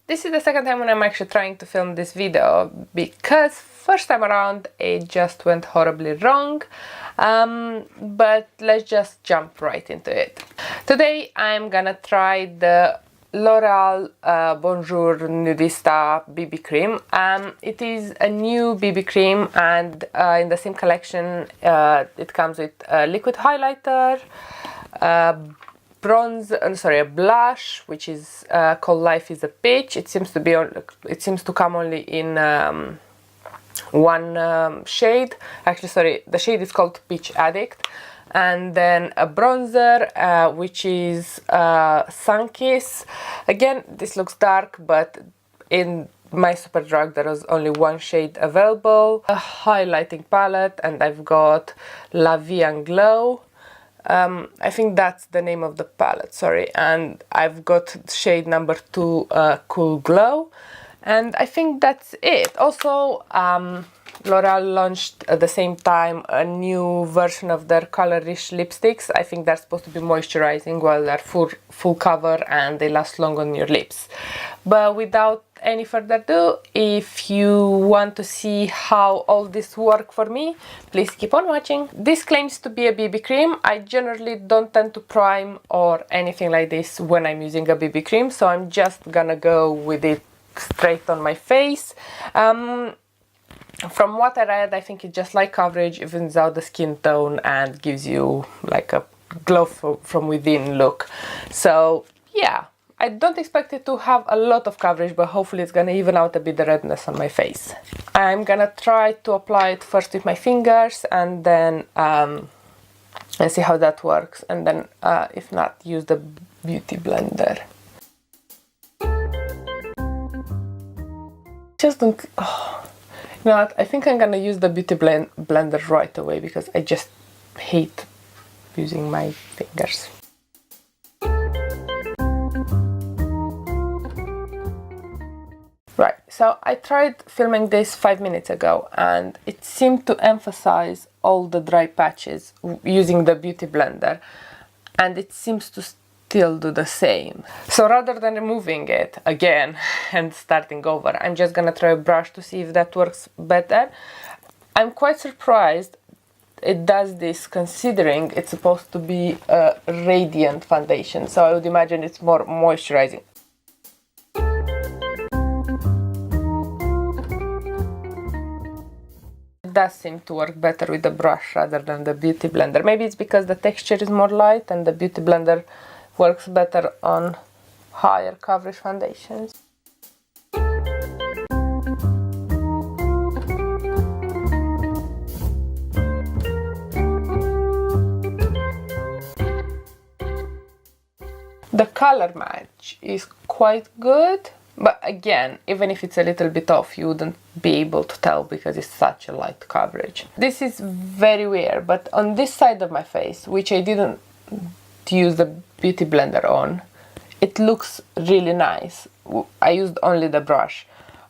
This is the second time when I'm actually trying to film this video because first time around it just went horribly wrong, but let's just jump right into it. Today I'm gonna try the L'Oreal Bonjour Nudista BB cream. It is a new BB cream, and in the same collection it comes with a liquid highlighter, a blush, which is called Life is a Peach. It seems to come only in one shade. Actually, sorry, the shade is called Peach Addict. And then a bronzer, which is Sunkissed. Again, this looks dark, but in my Superdrug there was only one shade available. A highlighting palette, and I've got Vie En Glow. I think that's the name of the palette, sorry, and I've got shade number 2, Cool Glow, and I think that's it. Also, L'Oreal launched at the same time a new version of their color-rich lipsticks. I think they're supposed to be moisturizing while they're full cover and they last long on your lips. But without any further ado, if you want to see how all this works for me, please keep on watching. This claims to be a BB cream. I generally don't tend to prime or anything like this when I'm using a BB cream, so I'm just gonna go with it straight on my face. From what I read, I think it's just light coverage, evens out the skin tone and gives you like a glow from within look. So yeah, I don't expect it to have a lot of coverage, but hopefully it's gonna even out a bit the redness on my face. I'm gonna try to apply it first with my fingers and then and see how that works, and then if not, use the beauty blender. Just don't... Oh. You know what? I think I'm gonna use the beauty blender right away because I just hate using my fingers. Right, so I tried filming this 5 minutes ago and it seemed to emphasize all the dry patches using the beauty blender, and it seems to still do the same. So rather than removing it again and starting over, I'm just gonna try a brush to see if that works better. I'm quite surprised it does this, considering it's supposed to be a radiant foundation, so I would imagine it's more moisturizing. It does seem to work better with the brush rather than the beauty blender. Maybe it's because the texture is more light and the beauty blender works better on higher coverage foundations. The color match is quite good, but again, even if it's a little bit off, you wouldn't be able to tell because it's such a light coverage. This is very weird, but on this side of my face, which I didn't use the beauty blender on, it looks really nice. I used only the brush.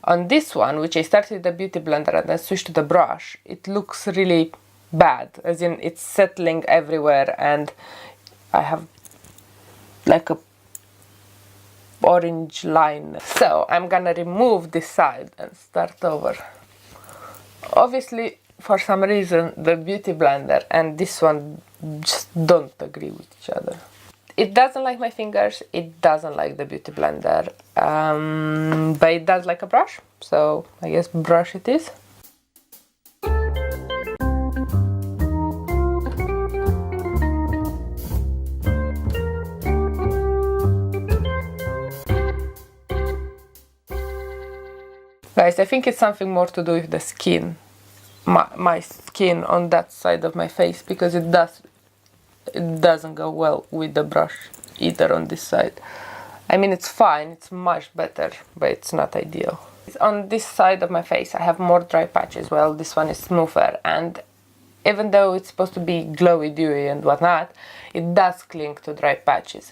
On this one, which I started with the beauty blender and then switched to the brush, it looks really bad, as in it's settling everywhere and I have like a orange line. So I'm gonna remove this side and start over. Obviously, for some reason, the beauty blender and this one just don't agree with each other. It doesn't like my fingers, it doesn't like the beauty blender, but it does like a brush, so I guess brush it is. Guys, I think it's something more to do with the skin. My skin on that side of my face, because it doesn't go well with the brush either on this side. I mean, it's fine, it's much better, but it's not ideal. On this side of my face I have more dry patches, well this one is smoother, and even though it's supposed to be glowy, dewy and whatnot, it does cling to dry patches.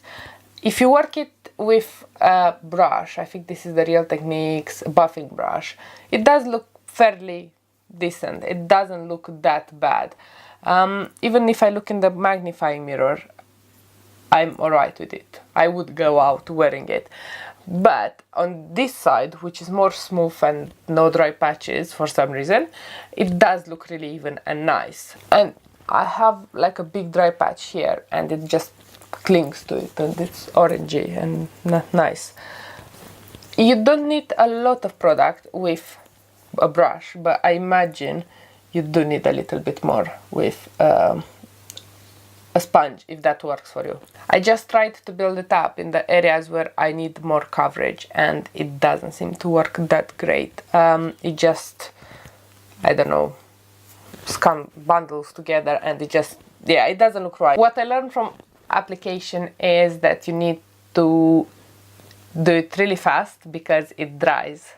If you work it with a brush, I think this is the Real Techniques buffing brush, it does look fairly decent. It doesn't look that bad. Even if I look in the magnifying mirror, I'm alright with it. I would go out wearing it. But on this side, which is more smooth and no dry patches for some reason, it does look really even and nice. And I have like a big dry patch here and it just clings to it and it's orangey and not nice. You don't need a lot of product with a brush, but I imagine you do need a little bit more with a sponge, if that works for you. I just tried to build it up in the areas where I need more coverage and it doesn't seem to work that great. It just, I don't know, bundles together and it just, yeah, it doesn't look right. What I learned from application is that you need to do it really fast because it dries.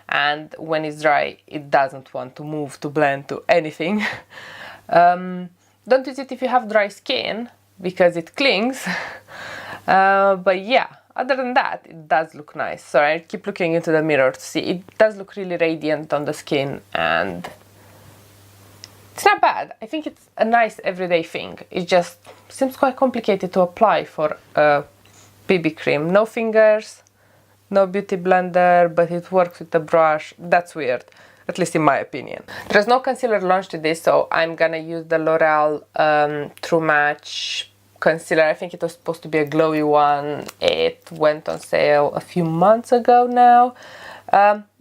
And when it's dry, it doesn't want to move to blend to anything. Don't use it if you have dry skin because it clings. But yeah, other than that, it does look nice. So I keep looking into the mirror to see. It does look really radiant on the skin and it's not bad. I think it's a nice everyday thing. It just seems quite complicated to apply for a BB cream. No fingers, no beauty blender, but it works with the brush. That's weird. At least in my opinion. There's no concealer launched today, so I'm gonna use the L'Oreal True Match concealer. I think it was supposed to be a glowy one. It went on sale a few months ago now.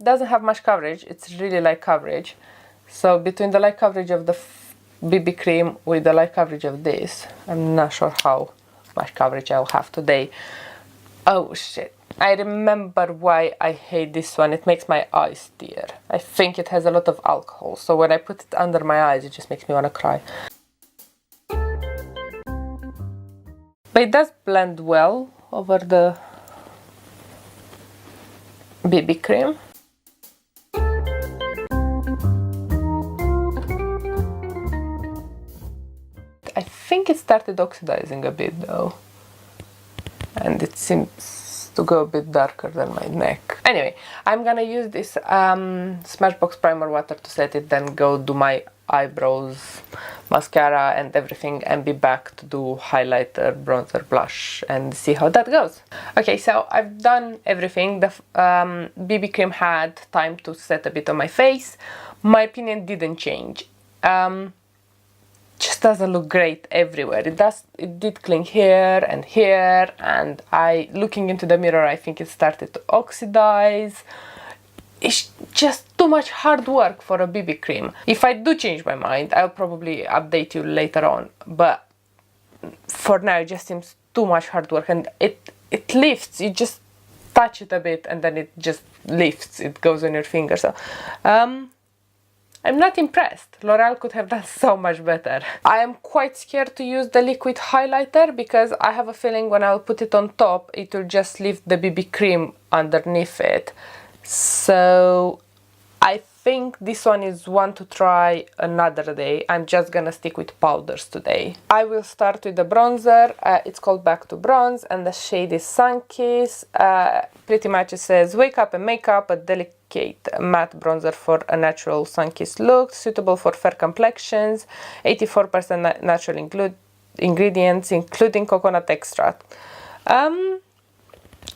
Doesn't have much coverage. It's really light coverage. So between the light coverage of the BB cream with the light coverage of this, I'm not sure how much coverage I'll have today. Oh shit. I remember why I hate this one. It makes my eyes tear. I think it has a lot of alcohol, so when I put it under my eyes, it just makes me want to cry. But it does blend well over the BB cream. I think it started oxidizing a bit though, and it seems to go a bit darker than my neck. Anyway, I'm gonna use this Smashbox Primer Water to set it, then go do my eyebrows, mascara and everything, and be back to do highlighter, bronzer, blush and see how that goes. Okay, so I've done everything. The BB cream had time to set a bit on my face. My opinion didn't change. Just doesn't look great everywhere. It did cling here, and looking into the mirror, I think it started to oxidize. It's just too much hard work for a BB cream. If I do change my mind, I'll probably update you later on, but for now it just seems too much hard work, and it lifts. You just touch it a bit and then it just lifts. It goes on your finger. So I'm not impressed. L'Oreal could have done so much better. I am quite scared to use the liquid highlighter because I have a feeling when I'll put it on top, it will just leave the BB cream underneath it. So I think this one is one to try another day. I'm just gonna stick with powders today. I will start with the bronzer. It's called Back to Bronze and the shade is Sunkissed. Pretty much it says, wake up and make up a delicate matte bronzer for a natural sun-kissed look, suitable for fair complexions, 84% natural ingredients, including coconut extract.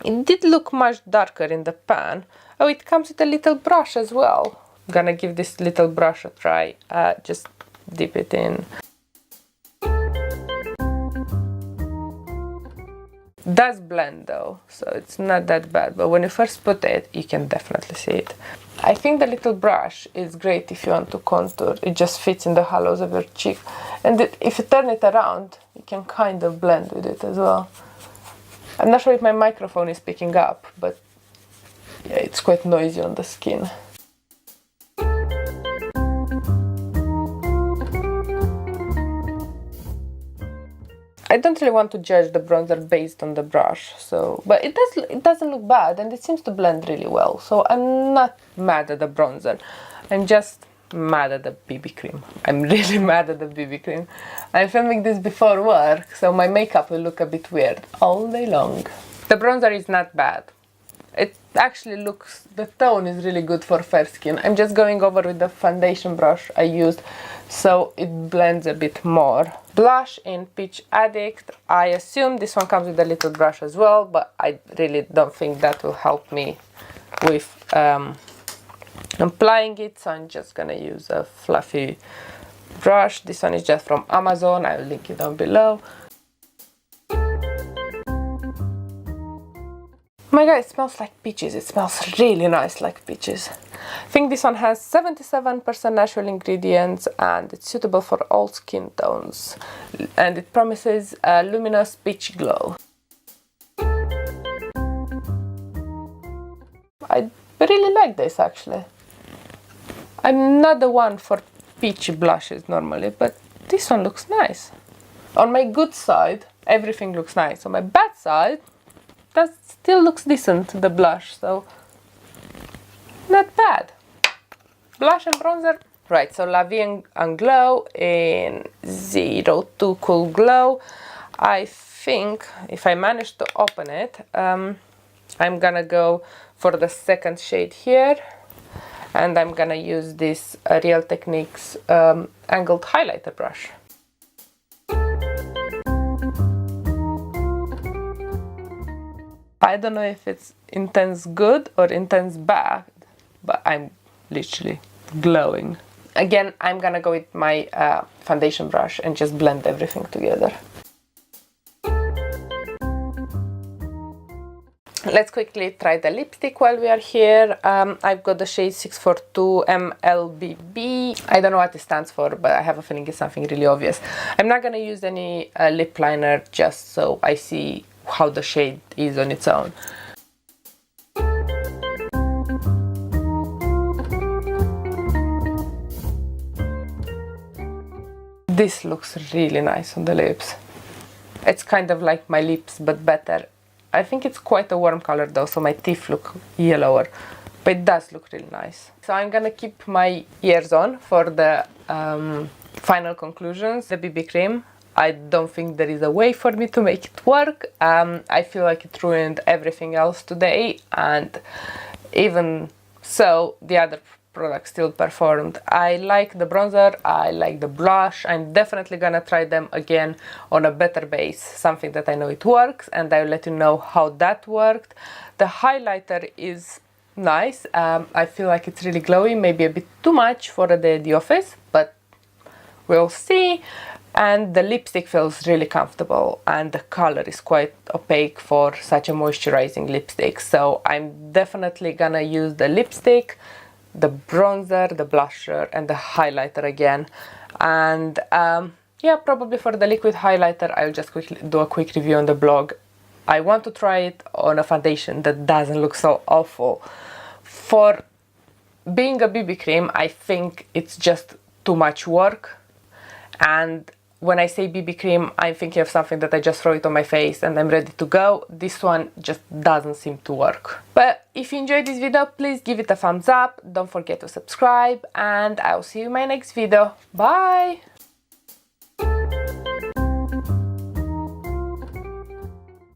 It did look much darker in the pan. Oh, it comes with a little brush as well. I'm gonna give this little brush a try. Just dip it in. Does blend though, so it's not that bad, but when you first put it, you can definitely see it. I think the little brush is great if you want to contour. It just fits in the hollows of your cheek, and if you turn it around, you can kind of blend with it as well. I'm not sure if my microphone is picking up, but yeah, it's quite noisy on the skin. I don't really want to judge the bronzer based on the brush, but it doesn't look bad and it seems to blend really well. So I'm not mad at the bronzer. I'm just mad at the BB cream. I'm really mad at the BB cream. I'm filming this before work, so my makeup will look a bit weird all day long. The bronzer is not bad. actually looks, the tone is really good for fair skin. I'm just going over with the foundation brush I used so it blends a bit more. Blush in Peach Addict. I assume this one comes with a little brush as well, but I really don't think that will help me with applying it, so I'm just gonna use a fluffy brush. This one is just from Amazon, I'll link it down below. Oh my god, it smells like peaches. It smells really nice like peaches. I think this one has 77% natural ingredients and it's suitable for all skin tones. And it promises a luminous peach glow. I really like this actually. I'm not the one for peachy blushes normally, but this one looks nice. On my good side, everything looks nice. On my bad side, that still looks decent, the blush, so not bad. Blush and bronzer. Right, so Vie En Glow in 02 Cool Glow. I think if I manage to open it, I'm gonna go for the second shade here, and I'm gonna use this Real Techniques angled highlighter brush. I don't know if it's intense good or intense bad, but I'm literally glowing. Again, I'm gonna go with my foundation brush and just blend everything together. Let's quickly try the lipstick while we are here. I've got the shade 642 MLBB. I don't know what it stands for, but I have a feeling it's something really obvious. I'm not gonna use any lip liner just so I see how the shade is on its own. This looks really nice on the lips. It's kind of like my lips, but better. I think it's quite a warm color though, so my teeth look yellower, but it does look really nice. So I'm gonna keep my ears on for the final conclusions. The BB cream, I don't think there is a way for me to make it work. I feel like it ruined everything else today, and even so, the other product still performed. I like the bronzer, I like the blush. I'm definitely gonna try them again on a better base, something that I know it works, and I'll let you know how that worked. The highlighter is nice. I feel like it's really glowy, maybe a bit too much for a day at the office, but we'll see. And the lipstick feels really comfortable, and the color is quite opaque for such a moisturizing lipstick. So I'm definitely gonna use the lipstick, the bronzer, the blusher, and the highlighter again. And yeah, probably for the liquid highlighter, I'll just quickly do a quick review on the blog. I want to try it on a foundation that doesn't look so awful. For being a BB cream, I think it's just too much work. And when I say BB cream, I'm thinking of something that I just throw it on my face and I'm ready to go. This one just doesn't seem to work. But if you enjoyed this video, please give it a thumbs up. Don't forget to subscribe, and I'll see you in my next video. Bye!